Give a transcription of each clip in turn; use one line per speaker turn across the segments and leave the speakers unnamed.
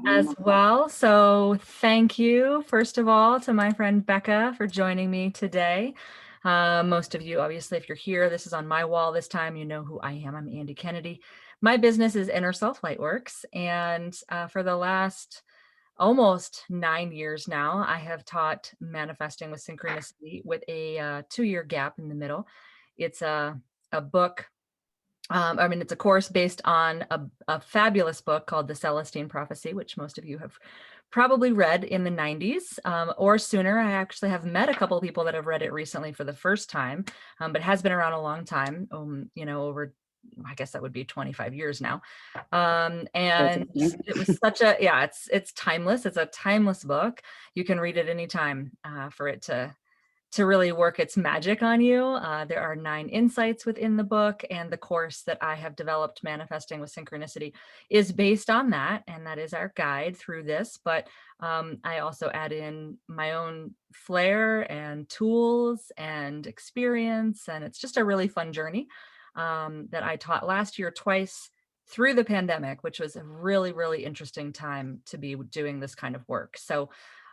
as
Awesome.
well. So thank you, first of all, to my friend Bekah for joining me today. Most of you, obviously, if you're here, this is on my wall this time, you know who I am. I'm Andy Kennedy. My business is Inner Self Lightworks. And for the last almost 9 years now, I have taught manifesting with synchronicity with a 2-year gap in the middle. It's a book. It's a course based on a fabulous book called The Celestine Prophecy, which most of you have probably read in the 90s or sooner. I actually have met a couple of people that have read it recently for the first time, but it has been around a long time, over, I guess that would be 25 years now. And it was such a, yeah, it's timeless. It's a timeless book. You can read it anytime for it to really work its magic on you. There are 9 insights within the book, and the course that I have developed, Manifesting with Synchronicity, is based on that, and that is our guide through this. But I also add in my own flair and tools and experience, and it's just a really fun journey that I taught last year twice through the pandemic, which was a really, really interesting time to be doing this kind of work. So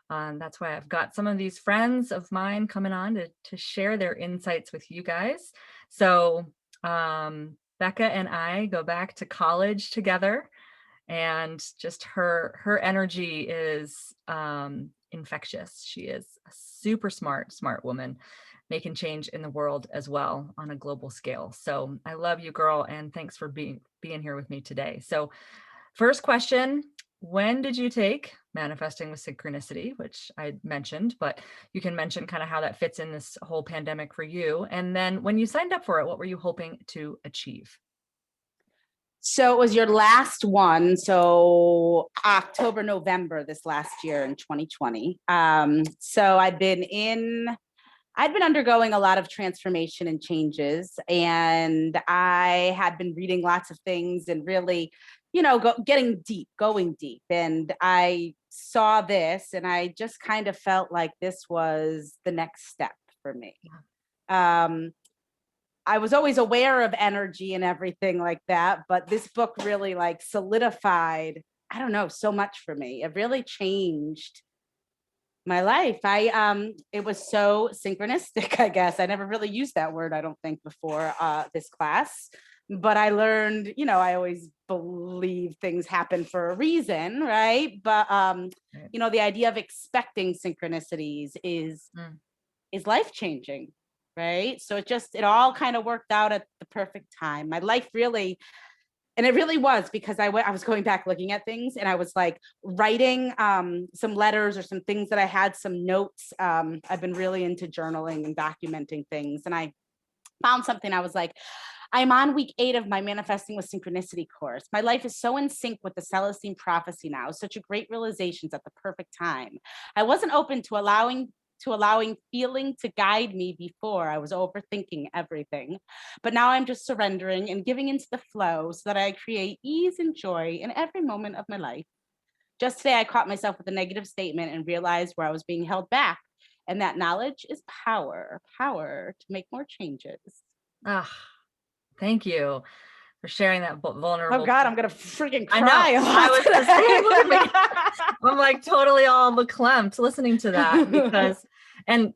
that's why I've got some of these friends of mine coming on to share their insights with you guys. So Bekah and I go back to college together, and just her energy is infectious. She is a super smart woman, making change in the world as well on a global scale. So I love you, girl, and thanks for being here with me today. So first question, when did you take Manifesting with Synchronicity, which I mentioned, but you can mention kind of how that fits in this whole pandemic for you. And then when you signed up for it, what were you hoping to achieve?
So it was your last one. So October, November this last year in 2020. So I'd been undergoing a lot of transformation and changes, and I had been reading lots of things and really, going deep. And I saw this, and I just kind of felt like this was the next step for me. Um, I was always aware of energy and everything like that, but this book really like solidified, I don't know, so much for me. It really changed my life. It was so synchronistic, I guess. I never really used that word, I don't think, before this class. But I learned, I always believe things happen for a reason, right? But the idea of expecting synchronicities is life changing, right? So it all kind of worked out at the perfect time. My life really, and it really was, because I was going back looking at things, and I was like writing some letters or some things that I had, some notes. I've been really into journaling and documenting things, and I found something. I was like, I'm on week 8 of my Manifesting with Synchronicity course. My life is so in sync with the Celestine Prophecy now. Such a great realizations at the perfect time. I wasn't open to allowing feeling to guide me before. I was overthinking everything. But now I'm just surrendering and giving into the flow so that I create ease and joy in every moment of my life. Just today, I caught myself with a negative statement and realized where I was being held back. And that knowledge is power to make more changes.
Ah, thank you for sharing that
Oh
vulnerable.
God, I'm gonna freaking
I know.
cry a
I
lot
was just saying, look at me.
today.
I'm like totally all verklempt listening to that, because and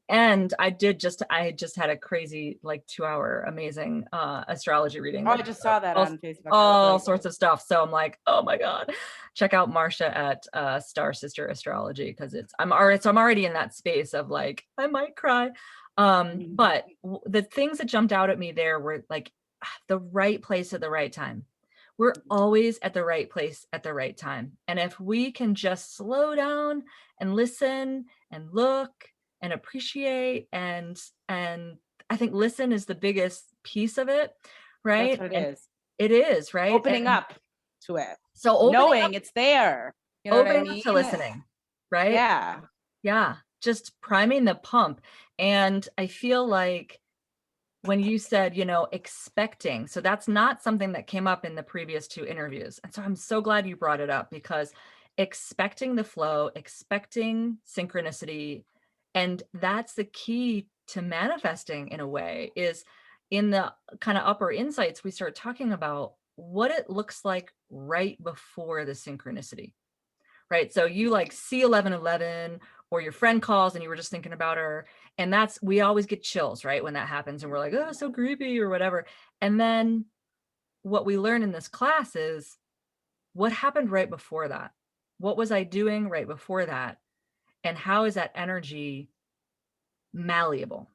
I just had a crazy like 2-hour amazing astrology reading
Oh, I
with
just saw that
all,
on Facebook. That was
all
great.
sorts of stuff. So I'm like, oh my God, check out Marcia at Star Sister Astrology, because I'm already in that space of like, I might cry. But the things that jumped out at me there were like the right place at the right time. We're always at the right place at the right time. And if we can just slow down and listen and look and appreciate, and I think listen is the biggest piece of it,
That's
right?
what it
And
is.
it is, right?
Opening
And
up to it,
so
knowing it's there. You know what I
opening up to
mean?
listening, right?
Yeah.
Yeah, just priming the pump. And I feel like when you said, expecting, so that's not something that came up in the previous 2 interviews. And so I'm so glad you brought it up, because expecting the flow, expecting synchronicity, and that's the key to manifesting in a way, is in the kind of upper insights, we start talking about what it looks like right before the synchronicity. right? So you like see 1111, or your friend calls and you were just thinking about her. And we always get chills, right? When that happens and we're like, oh, so creepy or whatever. And then what we learn in this class is what happened right before that? What was I doing right before that? And how is that energy malleable,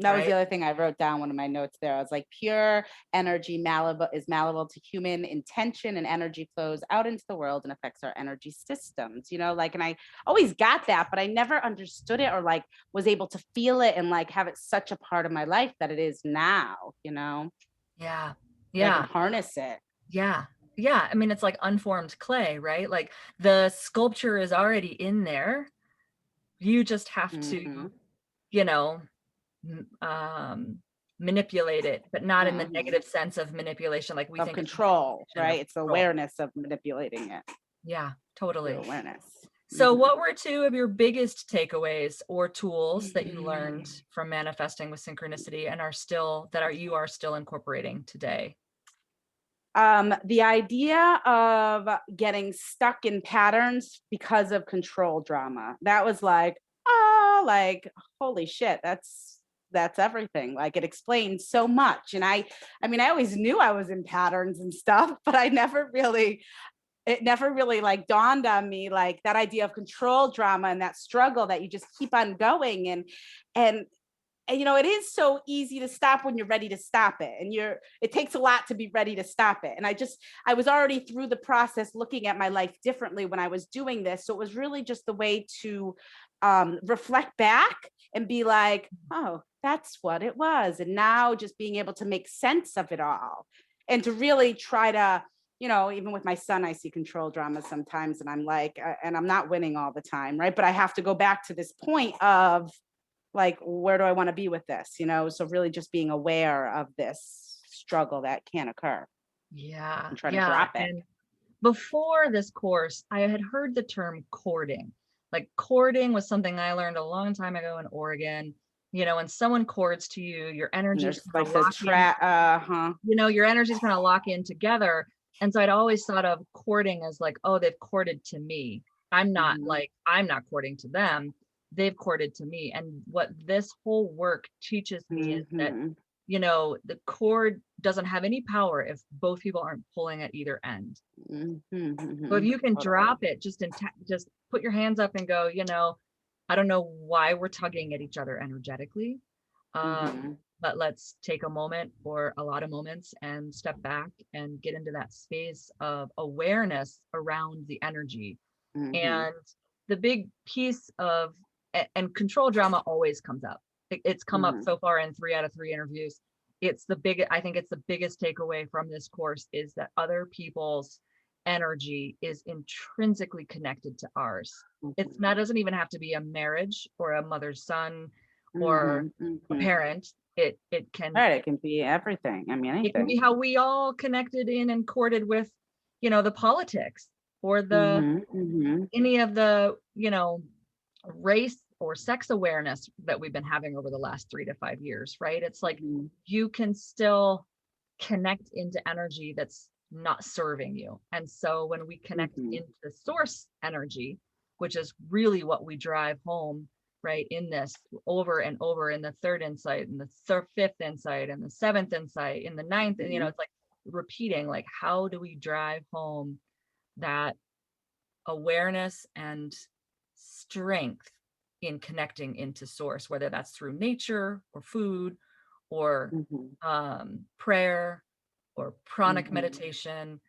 That was the
right?
other thing I wrote down one of my notes there. I was like, pure energy malleable is malleable to human intention, and energy flows out into the world and affects our energy systems. Like, and I always got that, but I never understood it or like was able to feel it and like have it such a part of my life that it is now.
Yeah.
I can
Yeah.
harness it.
Yeah. Yeah. I mean, it's like unformed clay, right? Like the sculpture is already in there. You just have to,
Hmm.
you know, manipulate it, but not in the
Hmm.
negative sense of manipulation like we
Of
think of
control,
manipulation of
right? It's
control.
awareness of manipulating it
Yeah,
through
totally.
awareness.
So
Hmm.
what were two of your biggest takeaways or tools that you learned from manifesting with synchronicity and you are still incorporating today?
The idea of getting stuck in patterns because of control drama. That was like, oh, like, holy shit, that's everything. Like it explains so much. And I mean, I always knew I was in patterns and stuff, but it never really like dawned on me like that idea of control drama and that struggle that you just keep on going. And it is so easy to stop when you're ready to stop it, and it takes a lot to be ready to stop it. And I was already through the process looking at my life differently when I was doing this, so it was really just the way to reflect back and be like, oh, that's what it was. And now just being able to make sense of it all, and to really try to, even with my son, I see control drama sometimes, and I'm like, and I'm not winning all the time, right? But I have to go back to this point of like, where do I want to be with this? So really just being aware of this struggle that can occur
Yeah,
and trying to
yeah.
drop it.
And before this course, I had heard the term courting. Like courting was something I learned a long time ago in Oregon. When someone courts to you, your
And
energies
there's
kind of
like the
lock in,
uh-huh.
your energies kind of lock in together. And so I'd always thought of courting as like, oh, they've courted to me.
Hmm.
I'm not courting to them. They've courted to me. And what this whole work teaches me is that,
Hmm.
the cord doesn't have any power if both people aren't pulling at either end.
Hmm.
So if
Hmm.
you can
Totally.
drop it, just put your hands up and go, I don't know why we're tugging at each other energetically.
Hmm.
But let's take a moment or a lot of moments and step back and get into that space of awareness around the energy.
Hmm.
And the big piece of, and control drama always comes up. It's come up
Hmm.
so far in 3 out of 3 interviews. I think it's the biggest takeaway from this course is that other people's energy is intrinsically connected to ours. It's
Hmm.
not, doesn't even have to be a marriage or a mother's son or
Hmm.
a
Hmm.
parent.
Right, it can be everything. I mean,
It can
anything.
be how we all connected in and courted with, the politics or the
Hmm. Hmm.
any of the, race or sex awareness that we've been having over the last 3 to 5 years, right? It's like
Hmm.
you can still connect into energy that's not serving you. And so when we connect
Hmm.
into source energy, which is really what we drive home, right, in this over and over in the third insight and the fifth insight and the seventh insight in the ninth, and
Hmm.
it's like repeating, like, how do we drive home that awareness and strength in connecting into source, whether that's through nature or food or
Hmm.
prayer or pranic
Hmm.
meditation.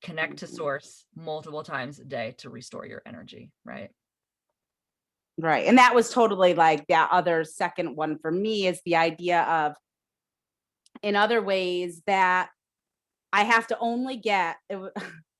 Connect to
Hmm.
source multiple times a day to restore your energy, right?
Right. And that was totally like that other second one for me is the idea of, in other ways, that I have to only get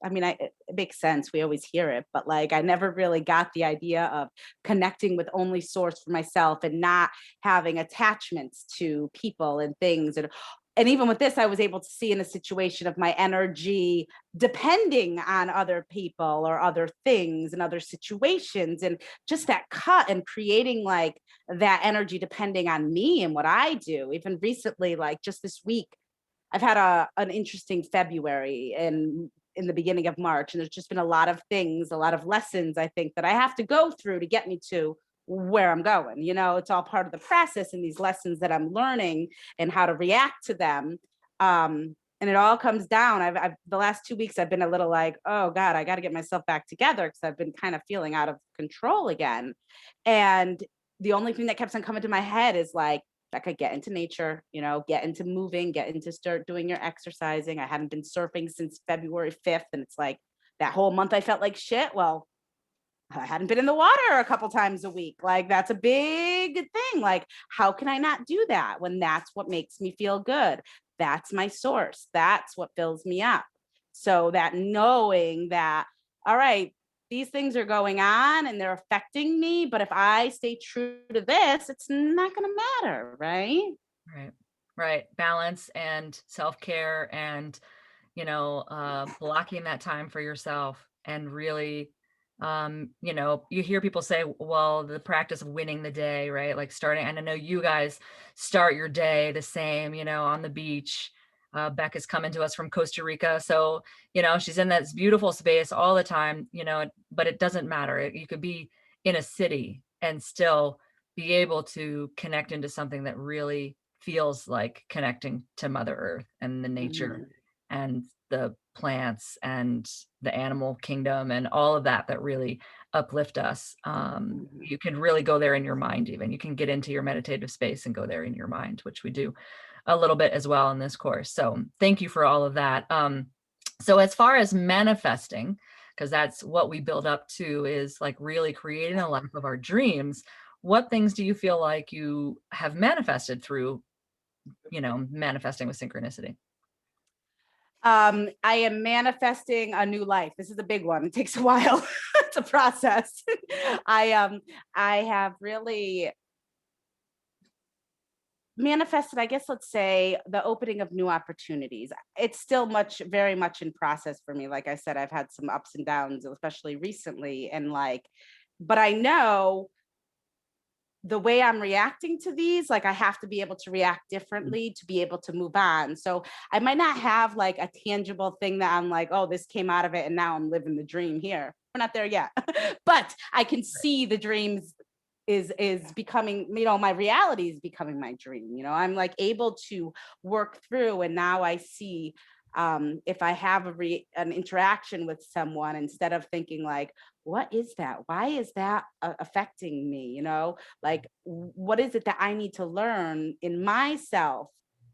I mean, it makes sense. We always hear it, but like I never really got the idea of connecting with only source for myself and not having attachments to people and things. And even with this, I was able to see in a situation of my energy depending on other people or other things and other situations, and just that cut and creating like that energy depending on me and what I do. Even recently, like just this week, I've had an interesting February, and in the beginning of March. And there's just been a lot of things, a lot of lessons, I think, that I have to go through to get me to where I'm going. It's all part of the process and these lessons that I'm learning and how to react to them. And it all comes down. I've the last 2 weeks I've been a little like, oh God, I got to get myself back together because I've been kind of feeling out of control again. And the only thing that kept on coming to my head is like, Becca, get into nature, get into moving, get into start doing your exercising. I hadn't been surfing since February 5th. And it's like that whole month I felt like shit. Well, I hadn't been in the water a couple times a week. Like that's a big thing. Like, how can I not do that when that's what makes me feel good? That's my source. That's what fills me up. So that knowing that, all right, these things are going on and they're affecting me, but if I stay true to this, it's not going to matter, right?
Right. Right. Balance and self-care and, blocking that time for yourself and really, you hear people say, well, the practice of winning the day, right? Like starting, and I know you guys start your day the same, on the beach. Becca's coming to us from Costa Rica. So, she's in that beautiful space all the time, but it doesn't matter. You could be in a city and still be able to connect into something that really feels like connecting to Mother Earth and the nature
Mhm,
and the plants and the animal kingdom and all of that that really uplift us.
mhm.
You can really go there in your mind even. You can get into your meditative space and go there in your mind, which we do a little bit as well in this course. So thank you for all of that. So as far as manifesting, because that's what we build up to is like really creating a life of our dreams. What things do you feel like you have manifested through, manifesting with synchronicity?
I am manifesting a new life. This is a big one. It takes a while to process. I have really manifested, I guess, let's say, the opening of new opportunities. It's still very much in process for me. Like I said, I've had some ups and downs, especially recently. And like, but I know the way I'm reacting to these, like I have to be able to react differently to be able to move on. So I might not have like a tangible thing that I'm like, oh, this came out of it and now I'm living the dream here. We're not there yet. But I can see the dreams is becoming, my reality is becoming my dream. I'm like able to work through, and now I see, if I have an interaction with someone, instead of thinking like, what is that, why is that affecting me, like what is it that I need to learn in myself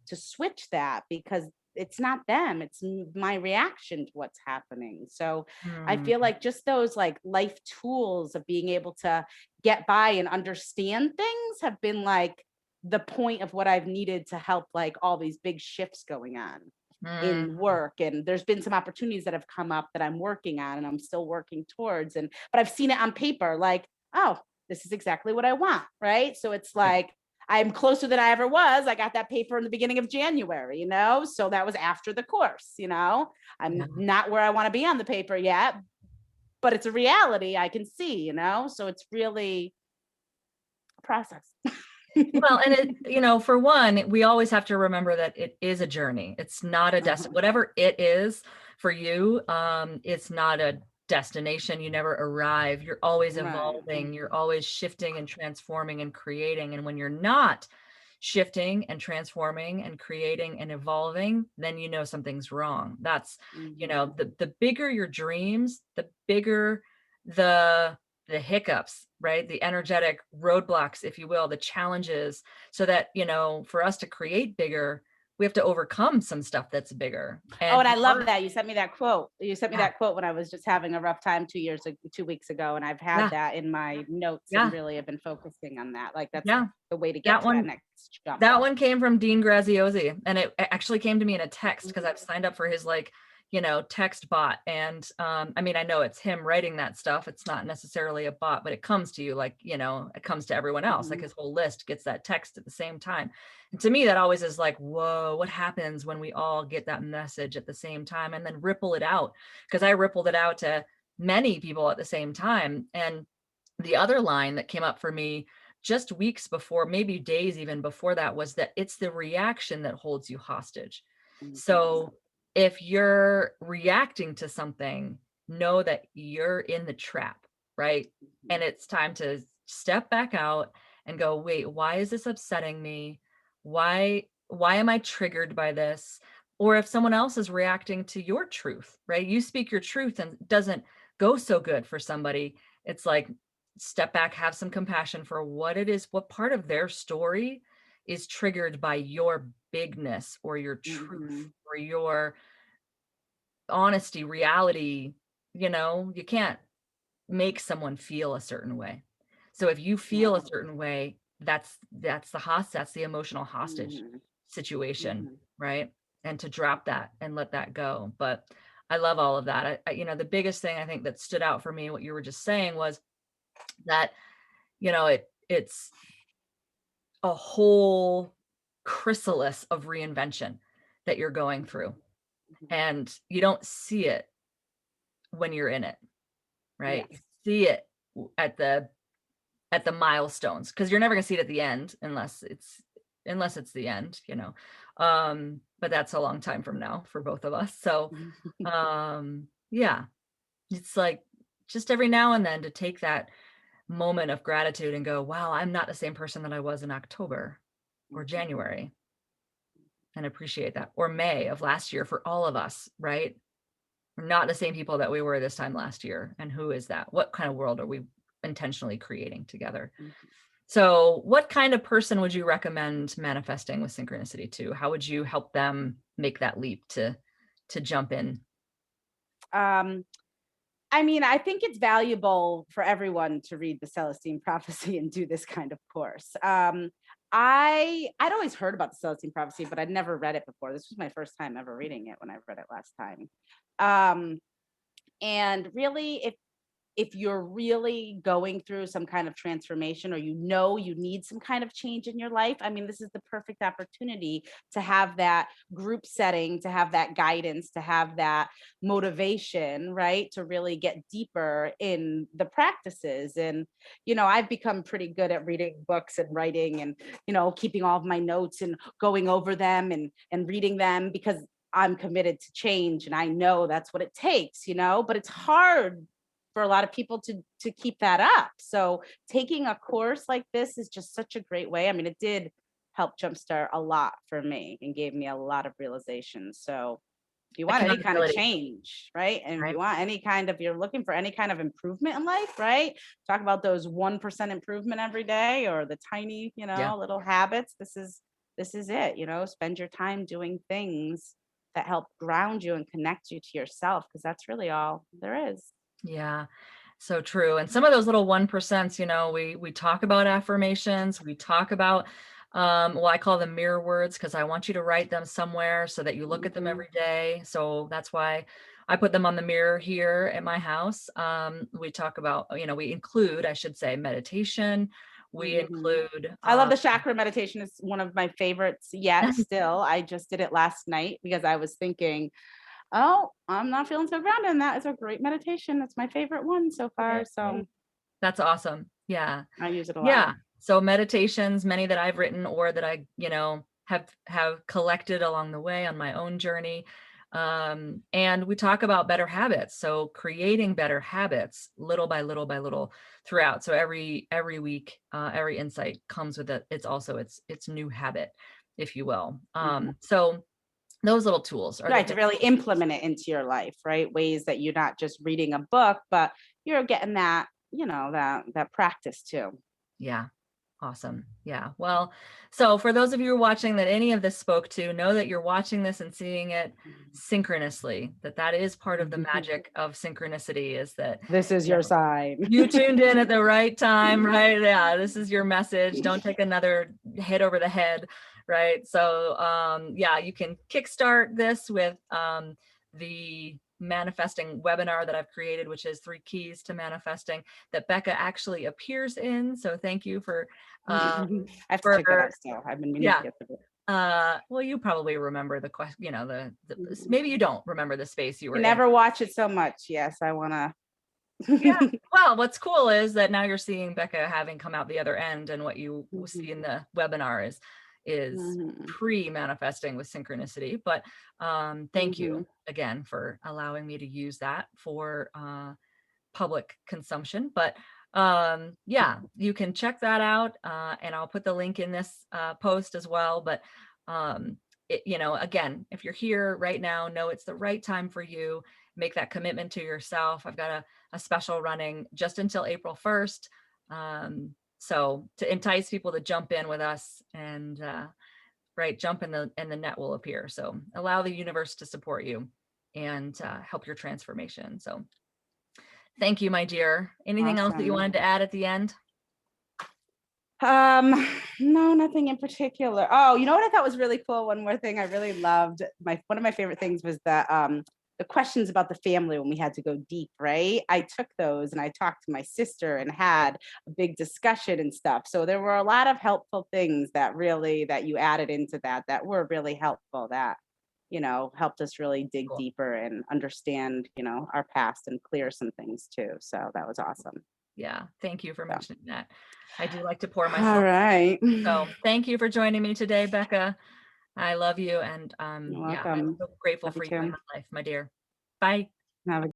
to switch that, because it's not them, it's my reaction to what's happening. So I
Hmm.
feel like just those like life tools of being able to get by and understand things have been like the point of what I've needed to help like all these big shifts going on
Hmm.
in work. And there's been some opportunities that have come up that I'm working on and I'm still working towards, and but I've seen it on paper like, oh, this is exactly what I want, right? So it's
Yeah.
like I'm closer than I ever was. I got that paper in the beginning of January, so that was after the course.
Yeah.
I'm not where I want to be on the paper yet, but it's a reality I can see, so it's really a process.
Well, and for one, we always have to remember that it is a journey. It's not a
Uh-huh.
whatever it is for you. It's not a destination. You never arrive. You're always
Right.
evolving. You're always shifting and transforming and creating. And when you're not shifting and transforming and creating and evolving, then something's wrong. That's,
Mhm.
the bigger your dreams, the bigger the hiccups, right? The energetic roadblocks, if you will, the challenges, so that, for us to create bigger, we have to overcome some stuff that's bigger.
Oh,
And
and I love
our
that. You sent me that quote. You sent me
yeah,
that quote when I was just having a rough time 2 weeks ago. And I've had
yeah,
that in my notes and
yeah,
really have been focusing on that. Like that's
yeah.
the way to get
That
to that
one
next jump.
That one came from Dean Graziosi, and it actually came to me in a text because I've
Mhm.
signed up for his like, text bot. And I mean, I know it's him writing that stuff. It's not necessarily a bot, but it comes to you like, it comes to everyone else. Like
Mhm.
his whole list gets that text at the same time. And to me, that always is like, whoa, what happens when we all get that message at the same time and then ripple it out? Because I rippled it out to many people at the same time. And the other line that came up for me just weeks before, maybe days even before that, was that it's the reaction that holds you hostage.
Mhm.
So if you're reacting to something, know that you're in the trap, right? And it's time to step back out and go, wait, why is this upsetting me? Why am I triggered by this? Or if someone else is reacting to your truth, right? You speak your truth and it doesn't go so good for somebody. It's like step back, have some compassion for what it is, what part of their story is triggered by your bigness or your truth
Mhm.
or your honesty, reality. You can't make someone feel a certain way. So if you feel a
Right.
certain way, that's the emotional hostage
Mhm.
situation,
Mhm.
right? And to drop that and let that go. But I love all of that. The biggest thing I think that stood out for me, what you were just saying, was that it's a whole chrysalis of reinvention that you're going through,
Mhm.
and you don't see it when you're in it, right? You
Yes.
see it at the milestones, because you're never gonna see it at the end unless it's the end, but that's a long time from now for both of us. So, yeah, it's like just every now and then to take that moment of gratitude and go, "Wow, I'm not the same person that I was in October or January," and appreciate that. Or May of last year for all of us, right? We're not the same people that we were this time last year. And who is that? What kind of world are we intentionally creating together?
Mhm.
So, what kind of person would you recommend manifesting with synchronicity to? How would you help them make that leap to jump in?
Um, I mean, I think it's valuable for everyone to read the Celestine Prophecy and do this kind of course. I'd always heard about the Celestine Prophecy, but I'd never read it before. This was my first time ever reading it when I read it last time. Um, and really, if you're really going through some kind of transformation, or you need some kind of change in your life, I mean, this is the perfect opportunity to have that group setting, to have that guidance, to have that motivation, right? To really get deeper in the practices. And, I've become pretty good at reading books and writing and, keeping all of my notes and going over them and reading them, because I'm committed to change and I know that's what it takes, but it's hard for a lot of people to keep that up. So taking a course like this is just such a great way. I mean, it did help jumpstart a lot for me and gave me a lot of realizations. So if you want any kind of
Accountability,
change, right? And if
right?
you want you're looking for any kind of improvement in life, right? Talk about those 1% improvement every day, or the tiny,
Yeah.
little habits. This is it, spend your time doing things that help ground you and connect you to yourself, because that's really all there is.
Yeah. So true. And some of those little 1%, we talk about affirmations, we talk about well, I call them mirror words because I want you to write them somewhere so that you look at them
Mhm.
every day. So that's why I put them on the mirror here at my house. We talk about, we include, I should say, meditation. We
Mhm.
include
I love the chakra meditation. It's one of my favorites yet still. I just did it last night because I was thinking, "Oh, I'm not feeling so grounded," and that is a great meditation. That's my favorite one so far, so
That's awesome. Yeah.
I use it a lot.
Yeah. So meditations, many that I've written or that I, have collected along the way on my own journey. And we talk about better habits. So creating better habits little by little by little throughout. So every week, every insight comes with it. It's new habit, if you will.
Mhm.
So those little tools are the
Right, to
things.
really implement it into your life, right? Ways that you're not just reading a book, but you're getting that, that practice too.
Yeah. Awesome. Yeah. Well, so for those of you who are watching that any of this spoke to, know that you're watching this and seeing it synchronously, that is part of the magic of synchronicity, is that,
This is
you
your
know,
sign.
you tuned in at the right time, right? Yeah, this is your message. Don't take another hit over the head, right? So, yeah, you can kickstart this with the manifesting webinar that I've created, which is 3 keys to manifesting, that Bekah actually appears in. So thank you um,
I have to
for
check that out still. I've been meaning to
yeah.
get to it.
Well, you probably remember the question,
Mhm.
maybe you don't remember the space you were
Can
in.
never watch it so much. Yes, I wanna.
Yeah. Well, what's cool is that now you're seeing Bekah having come out the other end, and what you will
Mhm.
see in the webinar is
Mhm.
pre-manifesting with synchronicity. But thank you
Mhm.
again for allowing me to use that for public consumption. But yeah, you can check that out, and I'll put the link in this post as well. But again, if you're here right now, know it's the right time for you. Make that commitment to yourself. I've got a special running just until April 1st. So to entice people to jump in with us, and right, jump in the net will appear. So allow the universe to support you and help your transformation. So thank you, my dear. Anything else that you
Awesome.
wanted to add at the end?
Um, no, nothing in particular. Oh, you know what I thought was really cool? One more thing I really loved. One of my favorite things was the questions about the family when we had to go deep, right? I took those and I talked to my sister and had a big discussion and stuff. So there were a lot of helpful things that you added into that were really helpful, that, helped us really dig
Cool.
deeper and understand, our past and clear some things too. So that was awesome.
Yeah, thank you for
So,
mentioning that. I do like to pour
all
myself.
right.
So thank you for joining me today, Becca. I love you. And
You're
yeah, I'm
welcome.
so grateful
Love you
for you in
too.
my life, my dear. Bye.
Have a